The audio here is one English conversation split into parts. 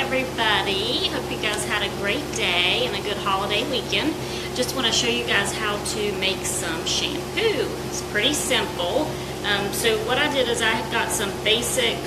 everybody. Hope you guys had a great day and a good holiday weekend. Just want to show you guys how to make some shampoo. It's pretty simple. So what I did is I got some basic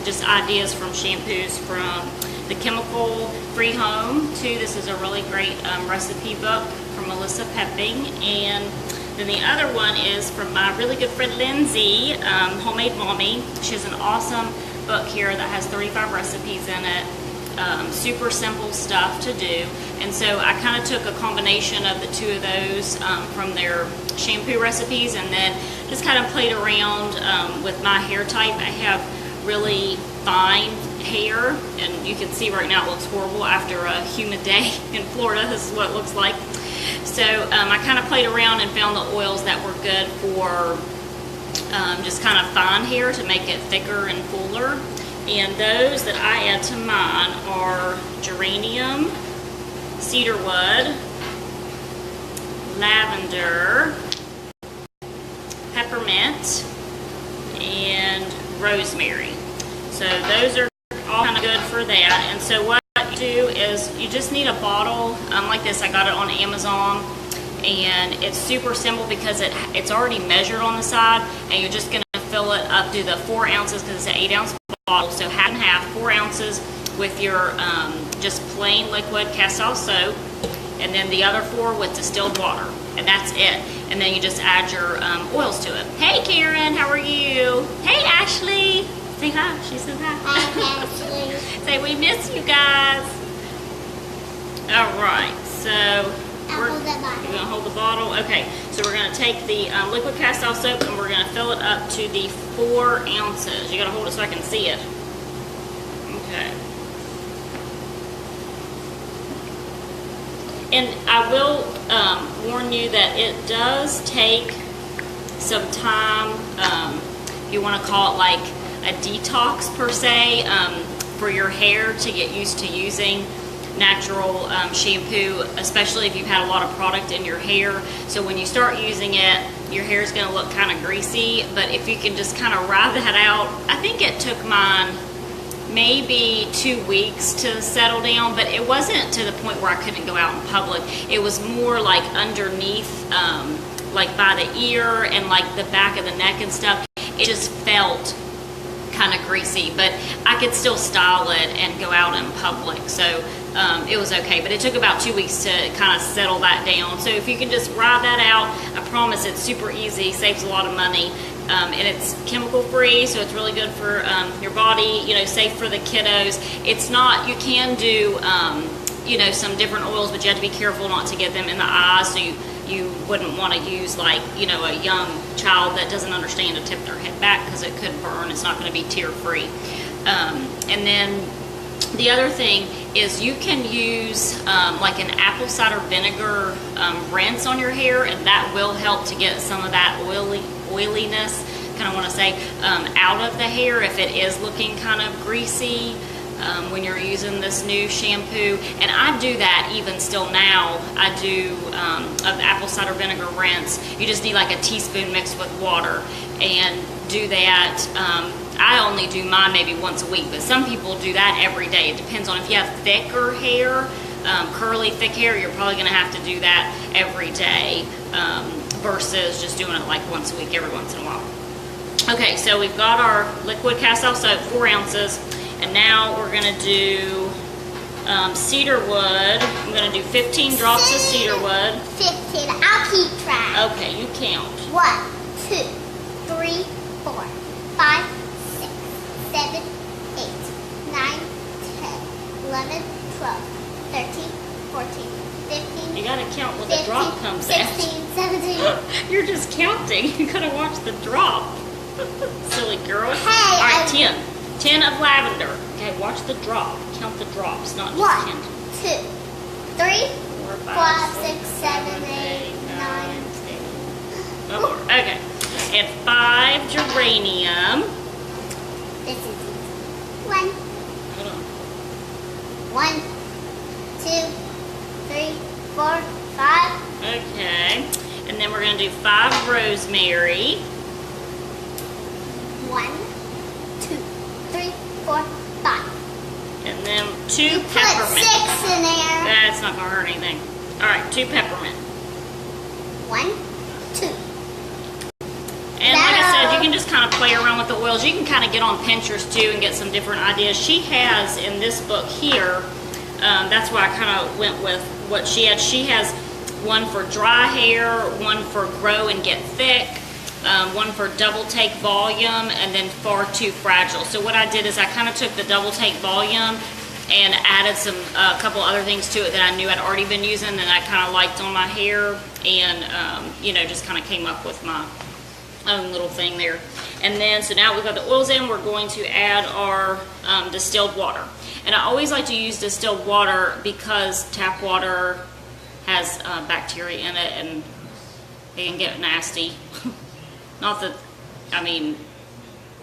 just ideas from shampoos from the Chemical Free Home too. This is a really great recipe book from Melissa Pepping, and then the other one is from my really good friend Lindsay, Homemade Mommy. She has an awesome book here that has 35 recipes in it. Super simple stuff to do, and so I kind of took a combination of the two of those from their shampoo recipes, and then just kind of played around with my hair type. I have really fine hair, and you can see right now it looks horrible after a humid day in Florida. This is what it looks like. So I kind of played around and found the oils that were good for just kind of fine hair to make it thicker and fuller. And those that I add to mine are geranium, cedarwood, lavender, peppermint, and rosemary. So those are all kind of good for that. And so what you do is you just need a bottle like this. I got it on Amazon, and it's super simple because it's already measured on the side, and you're just going to fill it up to the 4 ounces because it's an 8-ounce bottle. So half and half, 4 ounces with your just plain liquid cast off soap, and then the other 4 with distilled water, and that's it. And then you just add your oils to it. Hey Karen, how are you? Hey Ashley, say hi. She says hi. Hi Ashley. Say we miss you guys. All right, so you're gonna hold the bottle. Okay, so we're gonna take the liquid cast off soap and we're gonna fill it up to the 4 ounces. You gotta hold it so I can see it. Okay. And I will warn you that it does take some time, if you want to call it like a detox per se, for your hair to get used to using natural shampoo, especially if you've had a lot of product in your hair. So when you start using it, your hair is going to look kind of greasy, but if you can just kind of ride that out. I think it took mine maybe 2 weeks to settle down, but it wasn't to the point where I couldn't go out in public. It was more like underneath, like by the ear and like the back of the neck and stuff. It just felt kind of greasy, but I could still style it and go out in public, so it was okay. But it took about 2 weeks to kind of settle that down. So if you can just ride that out, I promise it's super easy, saves a lot of money. And it's chemical free, so it's really good for your body, you know, safe for the kiddos. It's not, you can do, you know, some different oils, but you have to be careful not to get them in the eyes, so you wouldn't want to use, like, you know, a young child that doesn't understand to tip their head back because it could burn. It's not going to be tear free. And then the other thing is you can use like an apple cider vinegar rinse on your hair, and that will help to get some of that oiliness, kind of want to say, out of the hair if it is looking kind of greasy when you're using this new shampoo. And I do that even still now. I do an apple cider vinegar rinse. You just need like a teaspoon mixed with water and do that. I only do mine maybe once a week, but some people do that every day. It depends on if you have thicker hair, curly, thick hair, you're probably going to have to do that every day versus just doing it like once a week, every once in a while. Okay, so we've got our liquid cast off soap, 4 ounces, and now we're going to do cedarwood. I'm going to do 15 drops of cedarwood. 15, I'll keep track. Okay, you count. 1, 2, 3, 4, 5, 6, 7, 8, 9, 10, 11, 12, 13, 14, 15. You gotta count when the drop comes 16, 17. You're just counting. You gotta watch the drop. Silly girl. Hey, all right, 10. 10 of lavender. Okay, watch the drop. Count the drops, not just 1, 10. 2, 3, 4, 5, 6, 7, 8, 9, 10. Oh, okay. And 5 geranium. This is 1. Hold on. 1, 2, 3, 4, 5. Okay. And then we're going to do 5 rosemary. 1, 2, 3, 4, 5. And then 2 Put peppermint. 6 in there. That's not gonna hurt anything. All right, 2 peppermint. 1, 2. And like I said, you can just kind of play around with the oils. You can kind of get on Pinterest too and get some different ideas. She has in this book here, that's why I kind of went with what she had. She has one for dry hair, one for grow and get thick, one for double take volume, and then far too fragile. So what I did is I kind of took the double take volume and added a couple other things to it that I knew I'd already been using that I kind of liked on my hair, and you know, just kind of came up with my own little thing there. And then, so now we've got the oils in, we're going to add our distilled water. And I always like to use distilled water because tap water has bacteria in it and it can get nasty. Not that, I mean,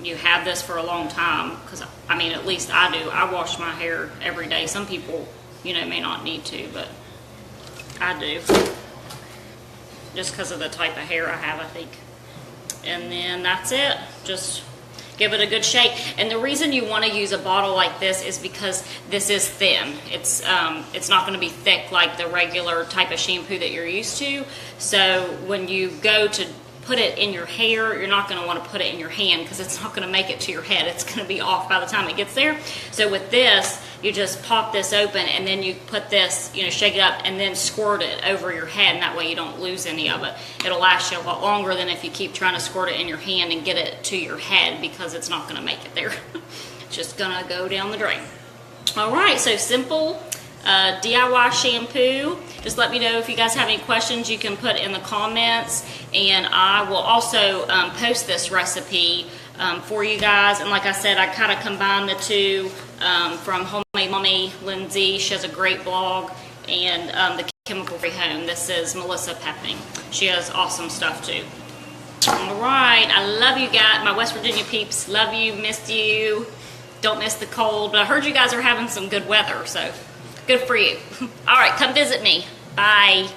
you have this for a long time, because I mean, at least I do. I wash my hair every day. Some people, you know, may not need to, but I do. Just because of the type of hair I have, I think. And then that's it. Just give it a good shake. And the reason you want to use a bottle like this is because this is thin. It's not going to be thick like the regular type of shampoo that you're used to. So when you go to put it in your hair, you're not going to want to put it in your hand because it's not going to make it to your head. It's going to be off by the time it gets there. So with this, you just pop this open and then you put this, you know, shake it up and then squirt it over your head, and that way you don't lose any of it. It'll last you a lot longer than if you keep trying to squirt it in your hand and get it to your head, because it's not going to make it there. It's just going to go down the drain. All right, so simple DIY shampoo. Just let me know if you guys have any questions. You can put in the comments, and I will also post this recipe for you guys. And like I said, I kind of combine the two from Homemade Mommy Lindsay. She has a great blog, and the Chemical Free Home. This is Melissa Pepping. She has awesome stuff too. All right, I love you guys, my West Virginia peeps. Love you, missed you. Don't miss the cold, but I heard you guys are having some good weather, so good for you. All right, come visit me. Bye.